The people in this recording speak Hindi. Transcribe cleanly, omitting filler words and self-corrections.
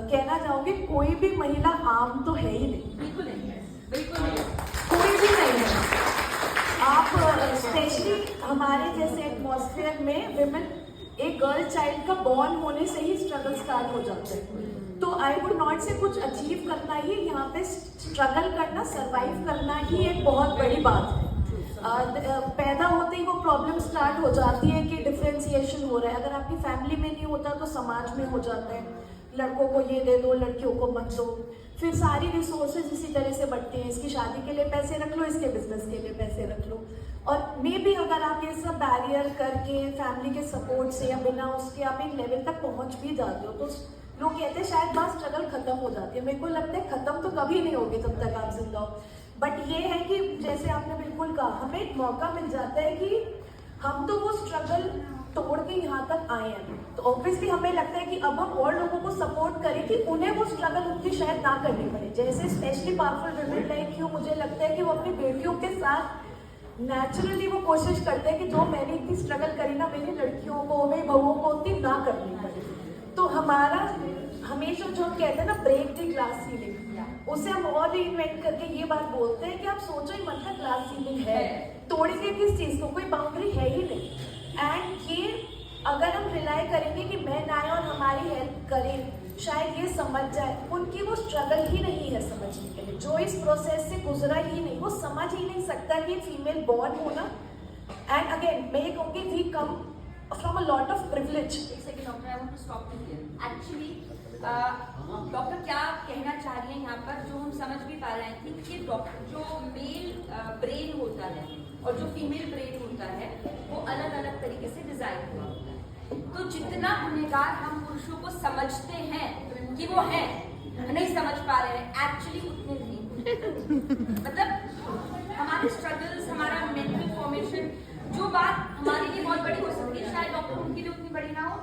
कहना चाहूंगी कोई भी महिला आम तो है ही नहीं, बिल्कुल नहीं है, बिल्कुल नहीं। कोई भी नहीं है। आप स्पेशली हमारे जैसे एटमॉस्फेयर में विमेन, एक गर्ल चाइल्ड का बॉर्न होने से ही स्ट्रगल स्टार्ट हो जाते हैं। तो आई वुड नॉट से कुछ अचीव करना ही, यहाँ पे स्ट्रगल करना, सरवाइव करना ही एक बहुत बड़ी बात है। पैदा होते ही वो प्रॉब्लम स्टार्ट हो जाती है कि डिफ्रेंसिएशन हो रहा है। अगर आपकी फैमिली में नहीं होता तो समाज में हो जाता है, लड़कों को ये दे दो, लड़कियों को मत दो। फिर सारी रिसोर्सेज इसी तरह से बढ़ती हैं, इसकी शादी के लिए पैसे रख लो, इसके बिजनेस के लिए पैसे रख लो। और मे भी अगर आप ये सब बैरियर करके फैमिली के सपोर्ट से या बिना उसके आप एक लेवल तक पहुंच भी जाते हो, तो लोग कहते हैं शायद बात स्ट्रगल खत्म हो जाती है। मेरे को लगता है खत्म तो कभी नहीं होगी जब तक आप जिंदा हो। बट ये है कि जैसे आपने बिल्कुल कहा, हमें एक मौका मिल जाता है कि हम तो वो स्ट्रगल तोड़ के यहाँ तक आए हैं, तो ऑब्वियसली हमें लगता है कि अब हम और लोगों को सपोर्ट करें कि उन्हें वो स्ट्रगल उनकी शायद ना करनी पड़े। जैसे specially powerful women like you, मुझे लगता है कि वो अपनी बेटियों के साथ नेचुरली वो कोशिश करते हैं कि जो मैंने इतनी स्ट्रगल करी ना, मेरी लड़कियों को, मेरी बहुओं को उतनी ना करनी पड़े। तो हमारा हमेशा जो हम कहते हैं ना, ब्रेक द ग्लास सीलिंग, उसे हम और रीइन्वेंट करके ये बात बोलते हैं कि आप सोचो ही मत, ग्लास सीलिंग है, तोड़ेंगे किस चीज को, कोई बाउंड्री है ही नहीं। एंड ये अगर हम रिलाई करेंगे कि मैन आए और हमारी हेल्प करें, शायद ये समझ जाए, उनकी वो स्ट्रगल ही नहीं है समझने के लिए, जो इस प्रोसेस से गुजरा ही नहीं, वो समझ ही नहीं सकता कि फीमेल बॉर्न होना। एंड अगेन मैं ये कहूँगी, we come from a lot of privilege. एक second doctor, I want to stop you here. Actually doctor क्या कहना चाह रही हैं यहाँ पर, जो हम समझ भी पा रहे हैं कि डॉक्टर जो मेल ब्रेन होता है और जो फीमेल ब्रेन होता है वो अलग अलग तरीके से डिजाइन हुआ होता है। तो जितना गुनहगार हम पुरुषों को समझते हैं कि वो है, नहीं समझ पा रहे हैं एक्चुअली उतने नहीं। मतलब हमारे स्ट्रगल्स, हमारा मेंटल फॉर्मेशन, जो बात हमारे लिए बहुत बड़ी हो सकती है, शायद डॉक्टर उनके लिए उतनी बड़ी ना हो।